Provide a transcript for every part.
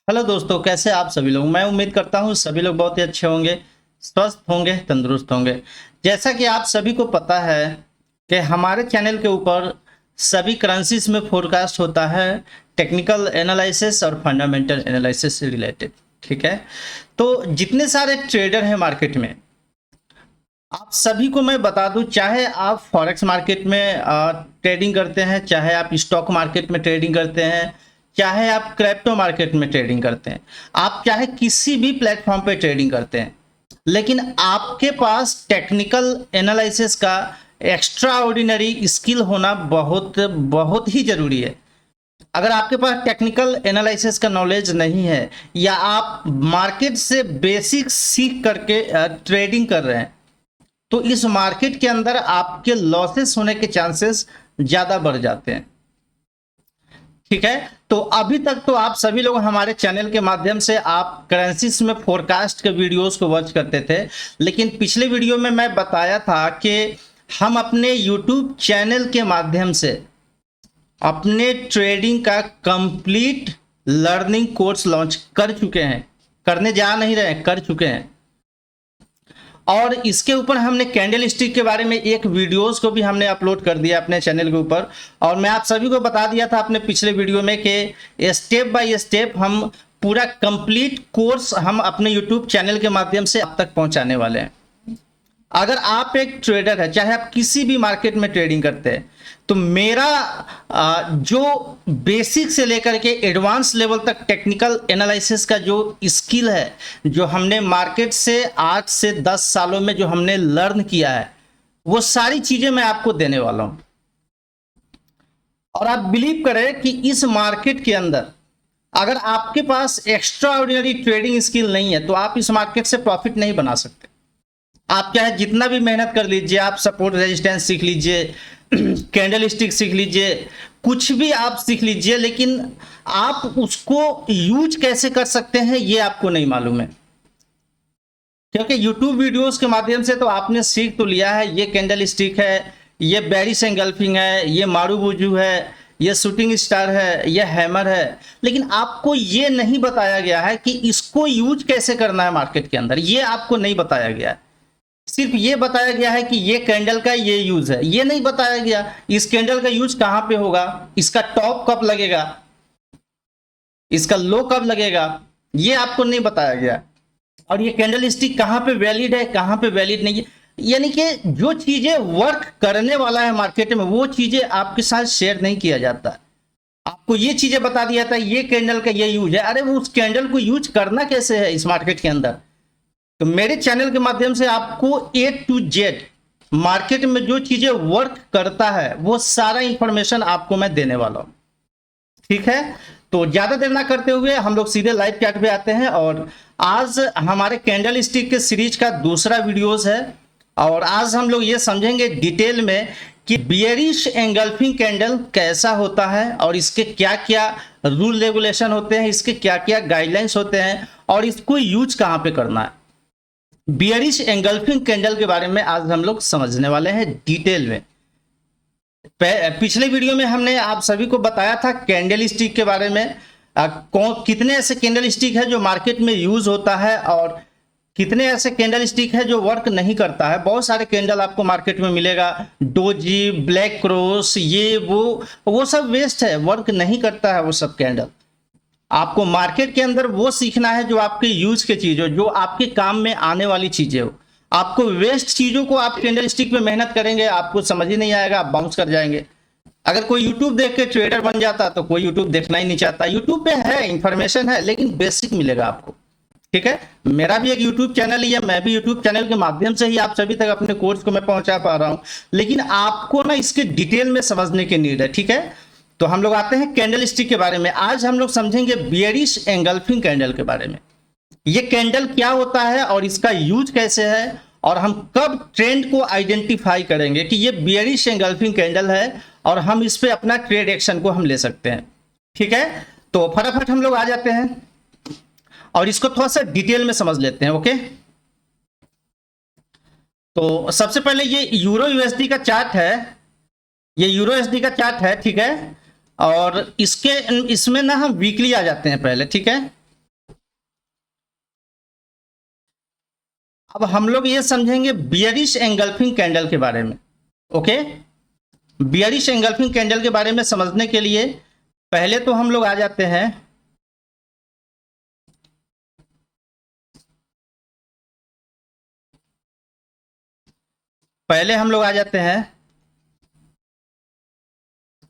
Hello दोस्तों, कैसे आप सभी लोग। मैं उम्मीद करता हूँ सभी लोग बहुत ही अच्छे होंगे, स्वस्थ होंगे, तंदुरुस्त होंगे। जैसा कि आप सभी को पता है कि हमारे चैनल के ऊपर सभी करेंसीज में फोरकास्ट होता है, टेक्निकल एनालिसिस और फंडामेंटल एनालिसिस से रिलेटेड। ठीक है, तो जितने सारे ट्रेडर हैं मार्केट में, आप सभी को मैं बता दूं, चाहे आप फॉरेक्स मार्केट में ट्रेडिंग करते हैं, चाहे आप स्टॉक मार्केट में ट्रेडिंग करते हैं, चाहे आप क्रिप्टो मार्केट में ट्रेडिंग करते हैं, आप चाहे किसी भी प्लेटफॉर्म पे ट्रेडिंग करते हैं, लेकिन आपके पास टेक्निकल एनालिसिस का एक्स्ट्रा ऑर्डिनरी स्किल होना बहुत बहुत ही जरूरी है। अगर आपके पास टेक्निकल एनालिसिस का नॉलेज नहीं है या आप मार्केट से बेसिक सीख करके ट्रेडिंग कर रहे हैं, तो इस मार्केट के अंदर आपके लॉसेस होने के चांसेस ज्यादा बढ़ जाते हैं। ठीक है, तो अभी तक तो आप सभी लोग हमारे चैनल के माध्यम से आप करेंसीज में फोरकास्ट के वीडियोस को वॉच करते थे, लेकिन पिछले वीडियो में मैं बताया था कि हम अपने यूट्यूब चैनल के माध्यम से अपने ट्रेडिंग का कंप्लीट लर्निंग कोर्स लॉन्च कर चुके हैं। करने जा नहीं रहे हैं, कर चुके हैं। और इसके ऊपर हमने कैंडल स्टिक के बारे में एक वीडियोस को भी हमने अपलोड कर दिया अपने चैनल के ऊपर, और मैं आप सभी को बता दिया था अपने पिछले वीडियो में कि स्टेप बाय स्टेप हम पूरा कंप्लीट कोर्स हम अपने यूट्यूब चैनल के माध्यम से आप तक पहुंचाने वाले हैं। अगर आप एक ट्रेडर है, चाहे आप किसी भी मार्केट में ट्रेडिंग करते हैं, तो मेरा जो बेसिक से लेकर के एडवांस लेवल तक टेक्निकल एनालिसिस का जो स्किल है, जो हमने मार्केट से 8 से 10 सालों में जो हमने लर्न किया है, वो सारी चीजें मैं आपको देने वाला हूं। और आप बिलीव करें कि इस मार्केट के अंदर अगर आपके पास एक्स्ट्रा ऑर्डिनरी ट्रेडिंग स्किल नहीं है, तो आप इस मार्केट से प्रॉफिट नहीं बना सकते। आप चाहे जितना भी मेहनत कर लीजिए, आप सपोर्ट रेजिस्टेंस सीख लीजिए, कैंडल स्टिक सीख लीजिए, कुछ भी आप सीख लीजिए, लेकिन आप उसको यूज कैसे कर सकते हैं ये आपको नहीं मालूम है। क्योंकि YouTube वीडियोस के माध्यम से तो आपने सीख तो लिया है, ये कैंडल स्टिक है, ये बेरिश एंगल्फिंग है, ये मारूबुजू है, ये शूटिंग स्टार है, ये हैमर है, लेकिन आपको ये नहीं बताया गया है कि इसको यूज कैसे करना है मार्केट के अंदर। ये आपको नहीं बताया गया है। सिर्फ ये बताया गया है कि ये कैंडल का ये यूज है, ये नहीं बताया गया इस कैंडल का यूज कहां पे होगा, इसका टॉप कब लगेगा, इसका लो कब लगेगा, ये आपको नहीं बताया गया। और ये कैंडल स्टिक कहां पे वैलिड है, कहां पे वैलिड नहीं है। यानी कि जो चीजें वर्क करने वाला है मार्केट में, वो चीजें आपके साथ शेयर नहीं किया जाता। आपको ये चीजें बता दिया था ये कैंडल का ये यूज है, अरे वो उस कैंडल को यूज करना कैसे है इस मार्केट के अंदर। तो मेरे चैनल के माध्यम से आपको A to Z मार्केट में जो चीजें वर्क करता है वो सारा इंफॉर्मेशन आपको मैं देने वाला हूं। ठीक है, तो ज्यादा देर ना करते हुए हम लोग सीधे लाइव चैट पे आते हैं। और आज हमारे कैंडल स्टिक के सीरीज का दूसरा वीडियोस है, और आज हम लोग ये समझेंगे डिटेल में कि बियरिश एंगल्फिंग कैंडल कैसा होता है, और इसके क्या क्या रूल रेगुलेशन होते हैं, इसके क्या क्या गाइडलाइंस होते हैं, और इसको यूज कहां पे करना है। बियरिश एंगल्फिंग कैंडल के बारे में आज हम लोग समझने वाले हैं डिटेल में। पिछले वीडियो में हमने आप सभी को बताया था कैंडल स्टिक के बारे में, कितने ऐसे कैंडल स्टिक है जो मार्केट में यूज होता है, और कितने ऐसे कैंडल स्टिक है जो वर्क नहीं करता है। बहुत सारे कैंडल आपको मार्केट में मिलेगा, डोजी, ब्लैक क्रॉस, ये वो सब वेस्ट है, वर्क नहीं करता है वो सब कैंडल। आपको मार्केट के अंदर वो सीखना है जो आपके यूज के चीज हो, जो आपके काम में आने वाली चीजें हो। आपको वेस्ट चीजों को आप कैंडल स्टिक पे मेहनत करेंगे, आपको समझ ही नहीं आएगा, आप बाउंस कर जाएंगे। अगर कोई यूट्यूब देख के ट्रेडर बन जाता तो कोई यूट्यूब देखना ही नहीं चाहता। यूट्यूब पे है, इंफॉर्मेशन है, लेकिन बेसिक मिलेगा आपको। ठीक है, मेरा भी एक यूट्यूब चैनल ही है, मैं भी यूट्यूब चैनल के माध्यम से ही आप सभी तक अपने कोर्स को मैं पहुंचा पा रहा हूं, लेकिन आपको ना इसके डिटेल में समझने की नीड है। ठीक है, तो हम लोग आते हैं कैंडल स्टिक के बारे में। आज हम लोग समझेंगे बियरिश एंगल्फिंग कैंडल के बारे में। ये कैंडल क्या होता है और इसका यूज कैसे है, और हम कब ट्रेंड को आइडेंटिफाई करेंगे कि ये बियरिश एंगल्फिंग कैंडल है, और हम इस पे अपना ट्रेड एक्शन को हम ले सकते हैं। ठीक है, तो फटाफट हम लोग आ जाते हैं और इसको थोड़ा सा डिटेल में समझ लेते हैं। ओके, तो सबसे पहले ये यूरो यूएसडी का चार्ट है, ये यूरो यूएसडी का चार्ट है। ठीक है, और इसमें ना हम वीकली आ जाते हैं पहले। ठीक है, अब हम लोग ये समझेंगे बियरिश एंगल्फिंग कैंडल के बारे में। ओके, बियरिश एंगल्फिंग कैंडल के बारे में समझने के लिए पहले तो हम लोग आ जाते हैं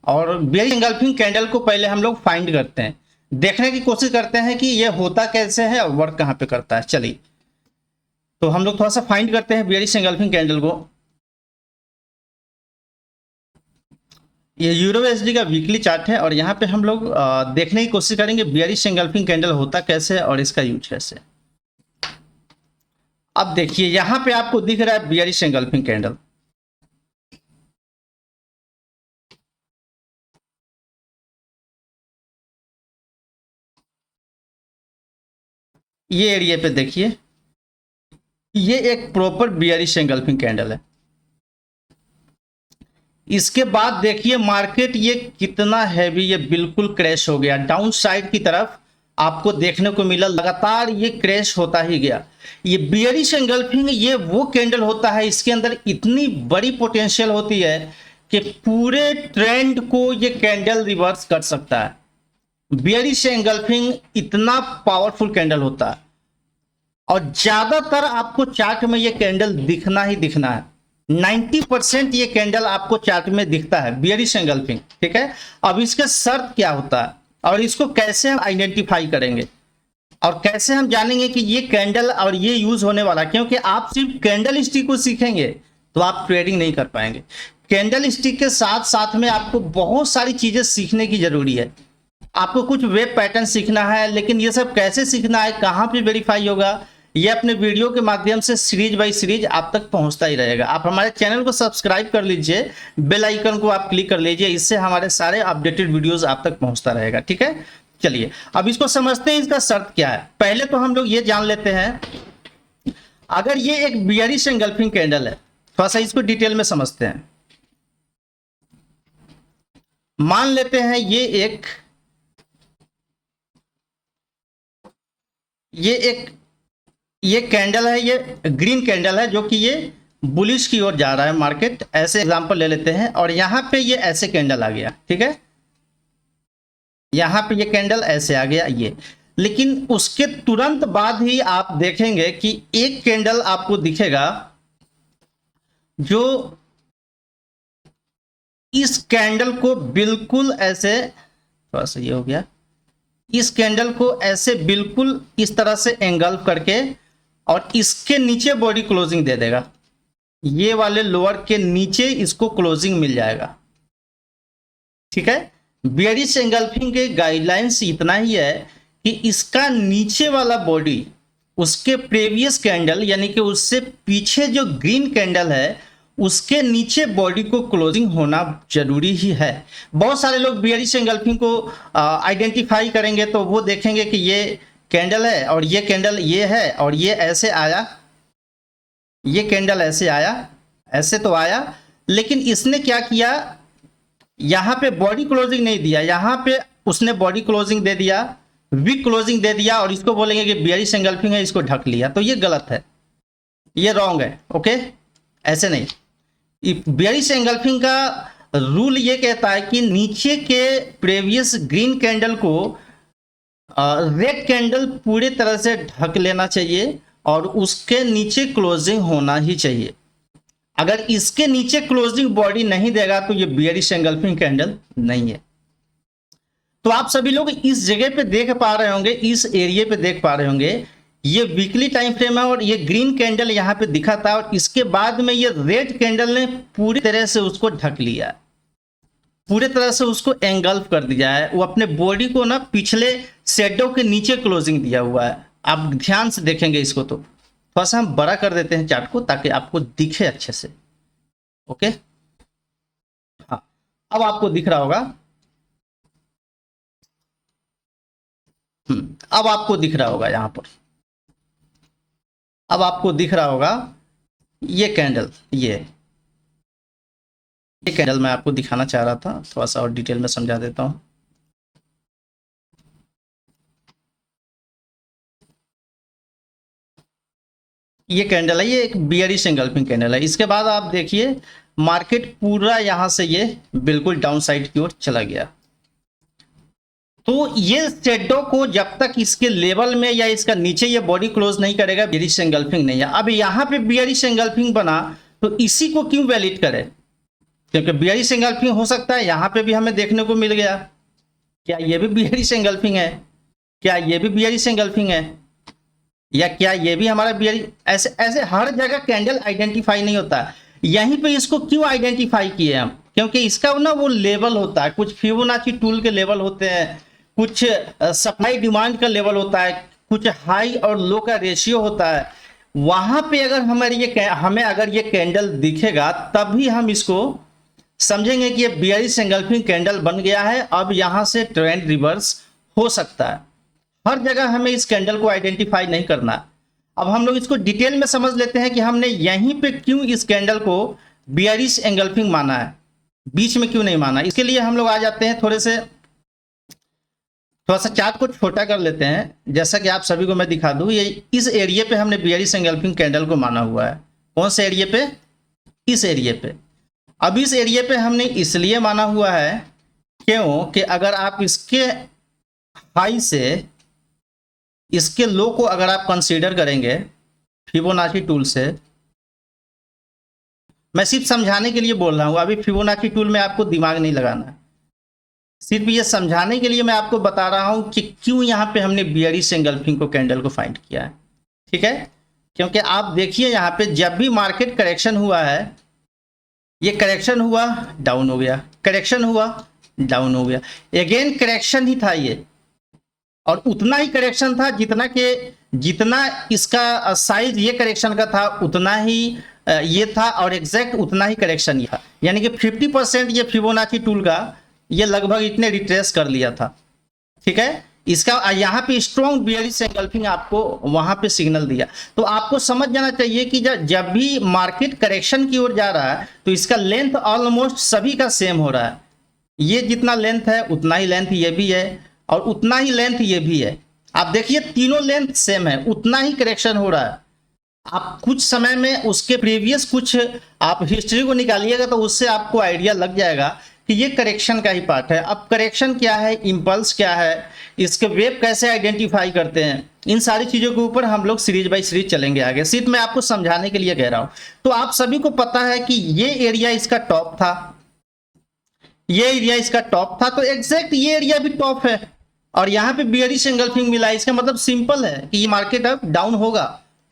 और बियरिश एंगल्फिंग कैंडल को पहले हम लोग फाइंड करते हैं, देखने की कोशिश करते हैं कि ये होता कैसे है और वर्क कहां पे करता है। चलिए, तो हम लोग थोड़ा सा फाइंड करते हैं बियरिश एंगल्फिंग कैंडल को। ये यूरो एसडी का वीकली चार्ट है और यहाँ पे हम लोग देखने की कोशिश करेंगे बियरिश एंगल्फिंग कैंडल होता कैसे है और इसका यूज कैसे। अब देखिए यहाँ पे आपको दिख रहा है बियरिश एंगल्फिंग कैंडल, ये एरिया पे देखिए, ये एक प्रॉपर बियरिश एंगल्फिंग कैंडल है। इसके बाद देखिए मार्केट ये कितना हैवी, ये बिल्कुल क्रैश हो गया डाउन साइड की तरफ, आपको देखने को मिला लगातार ये क्रैश होता ही गया। ये बियरिश एंगल्फिंग ये वो कैंडल होता है, इसके अंदर इतनी बड़ी पोटेंशियल होती है कि पूरे ट्रेंड को ये कैंडल रिवर्स कर सकता है। बियरिश एंगल्फिंग इतना पावरफुल कैंडल होता है और ज्यादातर आपको चार्ट में ये कैंडल दिखना ही दिखना है। 90% ये कैंडल आपको चार्ट में दिखता है बियरिश एंगल्फिंग, ठीक है। अब इसका शर्त क्या होता है और इसको कैसे हम आइडेंटिफाई करेंगे और कैसे हम जानेंगे कि ये कैंडल और ये यूज होने वाला, क्योंकि आप सिर्फ कैंडल स्टिक को सीखेंगे तो आप ट्रेडिंग नहीं कर पाएंगे। कैंडल स्टिक के साथ साथ में आपको बहुत सारी चीजें सीखने की जरूरी है। आपको कुछ वेब पैटर्न सीखना है, लेकिन ये सब कैसे सीखना है, कहां पे वेरीफाई होगा, ये अपने वीडियो के माध्यम से सीरीज बाय सीरीज आप तक पहुंचता ही रहेगा। आप हमारे चैनल को सब्सक्राइब कर लीजिए, बेल आइकन को आप क्लिक कर लीजिए, इससे हमारे सारे अपडेटेड वीडियोस आप तक पहुंचता रहेगा, ठीक है। चलिए अब इसको समझते हैं, इसका शर्त क्या है। पहले तो हम लोग ये जान लेते हैं, अगर ये एक बियरिश एंगल्फिंग कैंडल है, थोड़ा सा इसको डिटेल में समझते हैं। मान लेते हैं ये कैंडल है, ये ग्रीन कैंडल है जो कि ये बुलिश की ओर जा रहा है मार्केट, ऐसे एग्जांपल ले लेते हैं। और यहां पे ये ऐसे कैंडल आ गया, ठीक है, यहां पे ये कैंडल ऐसे आ गया ये। लेकिन उसके तुरंत बाद ही आप देखेंगे कि एक कैंडल आपको दिखेगा जो इस कैंडल को बिल्कुल ऐसे, थोड़ा सा ये हो गया, इस कैंडल को ऐसे बिल्कुल इस तरह से एंगल्फ करके और इसके नीचे बॉडी क्लोजिंग दे देगा। ये वाले लोअर के नीचे इसको क्लोजिंग मिल जाएगा, ठीक है। बियरिश एंगल्फिंग के गाइडलाइंस इतना ही है कि इसका नीचे वाला बॉडी उसके प्रीवियस कैंडल यानी कि उससे पीछे जो ग्रीन कैंडल है उसके नीचे बॉडी को क्लोजिंग होना जरूरी ही है। बहुत सारे लोग बियरिश एंगल्फिंग को आइडेंटिफाई करेंगे तो वो देखेंगे कि ये कैंडल है और ये कैंडल ये है और ये ऐसे आया, ये कैंडल ऐसे आया, ऐसे तो आया, लेकिन इसने क्या किया, यहां पे बॉडी क्लोजिंग नहीं दिया, यहां पे उसने बॉडी क्लोजिंग दे दिया, वीक क्लोजिंग दे दिया और इसको बोलेंगे कि बियरिश एंगल्फिंग है, इसको ढक लिया। तो ये गलत है, ये रॉन्ग है, ओके, ऐसे नहीं। बियरिश एंगल्फिंग का रूल ये कहता है कि नीचे के प्रीवियस ग्रीन कैंडल को रेड कैंडल पूरी तरह से ढक लेना चाहिए और उसके नीचे क्लोजिंग होना ही चाहिए। अगर इसके नीचे क्लोजिंग बॉडी नहीं देगा तो ये बियरिश एंगल्फिंग कैंडल नहीं है। तो आप सभी लोग इस जगह पे देख पा रहे होंगे, इस एरिया पे देख पा रहे होंगे, ये वीकली टाइम फ्रेम है और ये ग्रीन कैंडल यहां पे दिखा था और इसके बाद में ये रेड कैंडल ने पूरी तरह से उसको ढक लिया, पूरे तरह से उसको एंगल्फ कर दिया है। वो अपने बॉडी को ना पिछले शेडो के नीचे क्लोजिंग दिया हुआ है। आप ध्यान से देखेंगे इसको, तो थोड़ा सा हम बड़ा कर देते हैं चार्ट को ताकि आपको दिखे अच्छे से, ओके। हाँ, अब आपको दिख रहा होगा, अब आपको दिख रहा होगा यहां पर, अब आपको दिख रहा होगा ये कैंडल, ये कैंडल मैं आपको दिखाना चाह रहा था, थोड़ा सा और डिटेल में समझा देता हूं। ये कैंडल है, ये एक बियरिश एंगल्फिंग कैंडल है। इसके बाद आप देखिए मार्केट पूरा यहां से ये बिल्कुल डाउन साइड की ओर चला गया। तो ये शेडो को जब तक इसके लेवल में या इसका नीचे ये बॉडी क्लोज नहीं करेगा, बियरिश एंगल्फिंग नहीं है। अब यहाँ पे बियरिश एंगल्फिंग बना तो इसी को क्यों वैलिड करे, क्योंकि बियरिश एंगल्फिंग हो सकता है यहाँ पे भी हमें देखने को मिल गया। क्या ये भी बियरिश एंगल्फिंग है? क्या ये भी बियरिश एंगल्फिंग है? या क्या ये भी हमारा बियरिश? ऐसे ऐसे हर जगह कैंडल आइडेंटिफाई नहीं होता है। यहीं पे इसको क्यों आइडेंटिफाई किए हम? क्योंकि इसका ना वो लेवल होता है, कुछ फिबोनाची टूल के लेवल होते हैं, कुछ सप्लाई डिमांड का लेवल होता है, कुछ हाई और लो का रेशियो होता है। वहां पे अगर हमें अगर ये कैंडल दिखेगा तभी हम इसको समझेंगे कि ये बियरिश एंगल्फिंग कैंडल बन गया है, अब यहां से ट्रेंड रिवर्स हो सकता है। हर जगह हमें इस कैंडल को आइडेंटिफाई नहीं करना। अब हम लोग इसको डिटेल में समझ लेते हैं कि हमने यहीं पे क्यों इस कैंडल को बियरिश एंगल्फिंग माना है, बीच में क्यों नहीं माना। इसके लिए हम लोग आ जाते हैं थोड़ा सा चार्ट को छोटा कर लेते हैं। जैसा कि आप सभी को मैं दिखा दूं, ये इस एरिया पे हमने बियरिश एंगल्फिंग कैंडल को माना हुआ है। कौन से एरिया पे? इस एरिया पे। अब इस एरिया पे हमने इसलिए माना हुआ है क्यों कि अगर आप इसके हाई से इसके लो को अगर आप कंसीडर करेंगे फिबोनाची टूल से, मैं सिर्फ समझाने के लिए बोल रहा हूं, अभी फिबोनाची टूल में आपको दिमाग नहीं लगाना है, सिर्फ ये समझाने के लिए मैं आपको बता रहा हूं कि क्यों यहां पे हमने बियरिश एंगल्फिंग को कैंडल को फाइंड किया है। ठीक है, क्योंकि आप देखिए यहां पे जब भी मार्केट करेक्शन हुआ है, ये करेक्शन हुआ डाउन हो गया, करेक्शन हुआ डाउन हो गया, अगेन करेक्शन ही था ये, और उतना ही करेक्शन था जितना इसका साइज ये करेक्शन का था उतना ही ये था, और एग्जैक्ट उतना ही करेक्शन ये था। यानी कि 50% ये फिबोनाची टूल का ये लगभग इतने रिट्रेस कर लिया था। ठीक है, इसका यहाँ पे स्ट्रॉन्ग बियरिश एंगल्फिंग आपको वहां पे सिग्नल दिया। तो आपको समझ जाना चाहिए कि जब भी मार्केट करेक्शन की ओर जा रहा है तो इसका लेंथ ऑलमोस्ट सभी का सेम हो रहा है। ये जितना लेंथ है उतना ही लेंथ ये भी है, और उतना ही लेंथ ये भी है। आप देखिए तीनों लेंथ सेम है, उतना ही करेक्शन हो रहा है। आप कुछ समय में उसके प्रीवियस कुछ आप हिस्ट्री को निकालिएगा तो उससे आपको आइडिया लग जाएगा कि ये करेक्शन का ही पार्ट है। अब करेक्शन क्या है, इंपल्स क्या है, इसके वेव कैसे आइडेंटिफाई करते हैं, इन सारी चीजों के ऊपर हम लोग सीरीज बाय सीरीज चलेंगे आगे। सिर्फ मैं आपको समझाने के लिए कह रहा हूं। तो आप सभी को पता है कि ये एरिया इसका टॉप था, ये एरिया इसका टॉप था, तो एग्जैक्ट ये एरिया भी टॉप है, और यहां पे बियरिश एंगल्फिंग मिला। इसका मतलब सिंपल है कि ये मार्केट अब डाउन होगा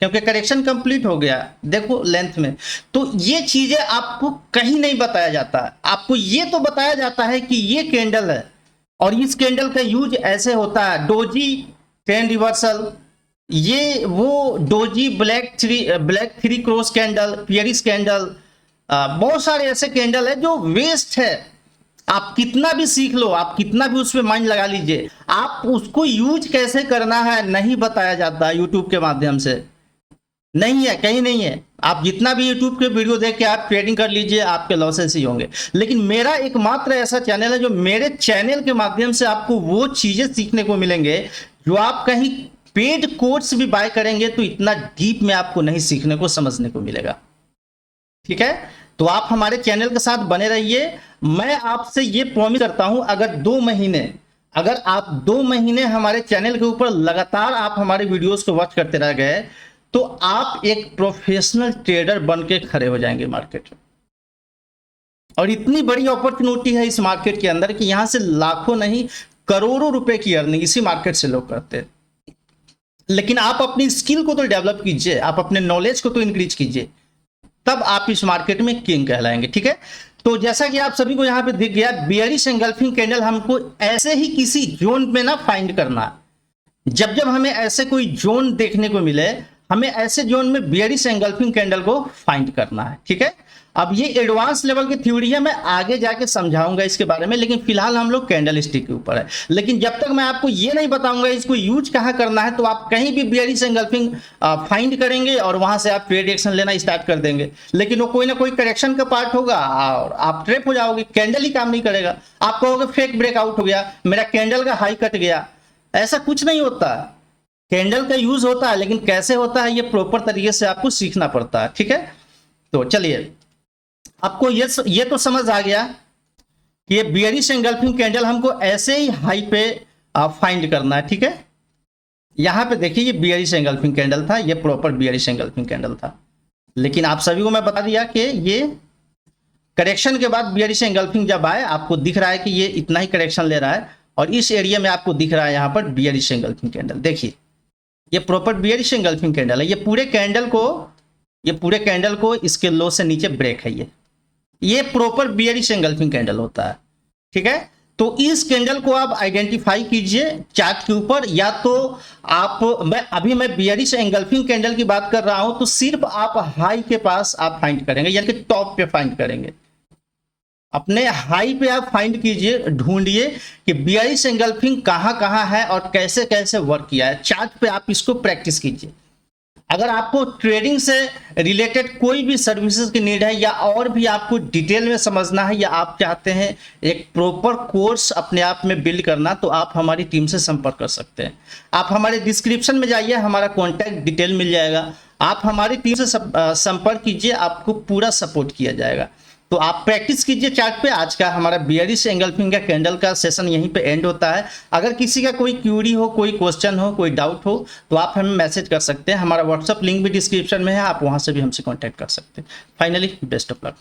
क्योंकि करेक्शन कंप्लीट हो गया। देखो लेंथ में, तो ये चीजें आपको कहीं नहीं बताया जाता है। आपको ये तो बताया जाता है कि ये कैंडल है और इस कैंडल का यूज ऐसे होता है, डोजी ट्रेंड रिवर्सल, ये वो doji black three cross candle, bearish candle, बहुत सारे ऐसे कैंडल है जो वेस्ट है। आप कितना भी सीख लो, आप कितना भी उसमें माइंड लगा लीजिए, आप उसको यूज कैसे करना है नहीं बताया जाता यूट्यूब के माध्यम से, नहीं है, कहीं नहीं है। आप जितना भी यूट्यूब के वीडियो देख के आप ट्रेडिंग कर लीजिए, आपके लॉसेस ही होंगे। लेकिन मेरा एकमात्र ऐसा चैनल है जो मेरे चैनल के माध्यम से आपको वो चीजें सीखने को मिलेंगे जो आप कहीं पेड कोर्स भी बाय करेंगे तो इतना डीप में आपको नहीं सीखने को समझने को मिलेगा। ठीक है, तो आप हमारे चैनल के साथ बने रहिए। मैं आपसे ये प्रॉमिस करता हूं, अगर आप 2 महीने हमारे चैनल के ऊपर लगातार आप हमारे वीडियोस को वॉच करते रह गए तो आप एक प्रोफेशनल ट्रेडर बन के खड़े हो जाएंगे मार्केट में। और इतनी बड़ी अपॉर्चुनिटी है इस मार्केट के अंदर कि यहां से लाखों नहीं करोड़ों रुपए की अर्निंग इसी मार्केट से लोग करते हैं। लेकिन आप अपनी स्किल को तो डेवलप कीजिए, आप अपने नॉलेज को तो इंक्रीज कीजिए, तब आप इस मार्केट में किंग कहलाएंगे। ठीक है, तो जैसा कि आप सभी को यहां पे दिख गया, बियरिश एंगल्फिंग कैंडल हमको ऐसे ही किसी जोन में ना फाइंड करना है। जब हमें ऐसे कोई जोन देखने को मिले, हमें ऐसे जोन में बियरिश एंगल्फिंग कैंडल को फाइंड करना है। ठीक है, अब ये एडवांस लेवल की थ्योरी है, मैं आगे जाके समझाऊंगा इसके बारे में, लेकिन फिलहाल हम लोग कैंडल स्टिक के ऊपर है। लेकिन जब तक मैं आपको ये नहीं बताऊंगा इसको यूज कहां करना है, तो आप कहीं भी बियरिश एंगल्फिंग फाइंड करेंगे और वहां से आप ट्रेड एक्शन लेना स्टार्ट कर देंगे। लेकिन वो कोई ना कोई करेक्शन का पार्ट होगा और आप ट्रैप हो जाओगे, कैंडल ही काम नहीं करेगा। आप कहोगे फेक ब्रेकआउट हो गया, मेरा कैंडल का हाई कट गया, ऐसा कुछ नहीं होता। कैंडल का यूज होता है, लेकिन कैसे होता है ये प्रॉपर तरीके से आपको सीखना पड़ता है। ठीक है, तो चलिए, आपको ये तो समझ आ गया कि ये बियरिश एंगल्फिंग कैंडल हमको ऐसे ही हाई पे फाइंड करना है। ठीक है, यहां पे देखिए ये बियरिश एंगल्फिंग कैंडल था, ये प्रॉपर बियरिश एंगल्फिंग कैंडल था, लेकिन आप सभी को मैं बता दिया कि ये करेक्शन के बाद बियरिश एंगल्फिंग जब आए, आपको दिख रहा है कि ये इतना ही करेक्शन ले रहा है, और इस एरिया में आपको दिख रहा है यहाँ पर बियरिश एंगल्फिंग कैंडल। देखिए ये प्रॉपर बियरिश एंगल्फिंग कैंडल है, ये पूरे कैंडल को इसके लो से नीचे ब्रेक है, ये प्रॉपर बियरिश एंगल्फिंग कैंडल होता है। ठीक है, तो इस कैंडल को आप आइडेंटिफाई कीजिए चार्ट के ऊपर, या तो आप मैं बियरिश एंगल्फिंग कैंडल की बात कर रहा हूं, तो सिर्फ आप हाई के पास आप फाइंड करेंगे, यानी कि टॉप पे फाइंड करेंगे, अपने हाई पे आप फाइंड कीजिए, ढूंढिए कि बियरिश एंगल्फिंग कहां कहां है और कैसे कैसे वर्क किया है, चार्ट पे आप इसको प्रैक्टिस कीजिए। अगर आपको ट्रेडिंग से रिलेटेड कोई भी सर्विसेज की नीड है, या और भी आपको डिटेल में समझना है, या आप चाहते हैं एक प्रॉपर कोर्स अपने आप में बिल्ड करना, तो आप हमारी टीम से संपर्क कर सकते हैं। आप हमारे डिस्क्रिप्शन में जाइए, हमारा कॉन्टैक्ट डिटेल मिल जाएगा, आप हमारी टीम से संपर्क कीजिए, आपको पूरा सपोर्ट किया जाएगा। तो आप प्रैक्टिस कीजिए चार्ट पे। आज का हमारा बियरिश एंगल्फिंग का कैंडल का सेशन यहीं पे एंड होता है। अगर किसी का कोई क्यूरी हो, कोई क्वेश्चन हो, कोई डाउट हो, तो आप हमें मैसेज कर सकते हैं। हमारा व्हाट्सअप लिंक भी डिस्क्रिप्शन में है, आप वहां से भी हमसे कांटेक्ट कर सकते हैं। Finally best of luck.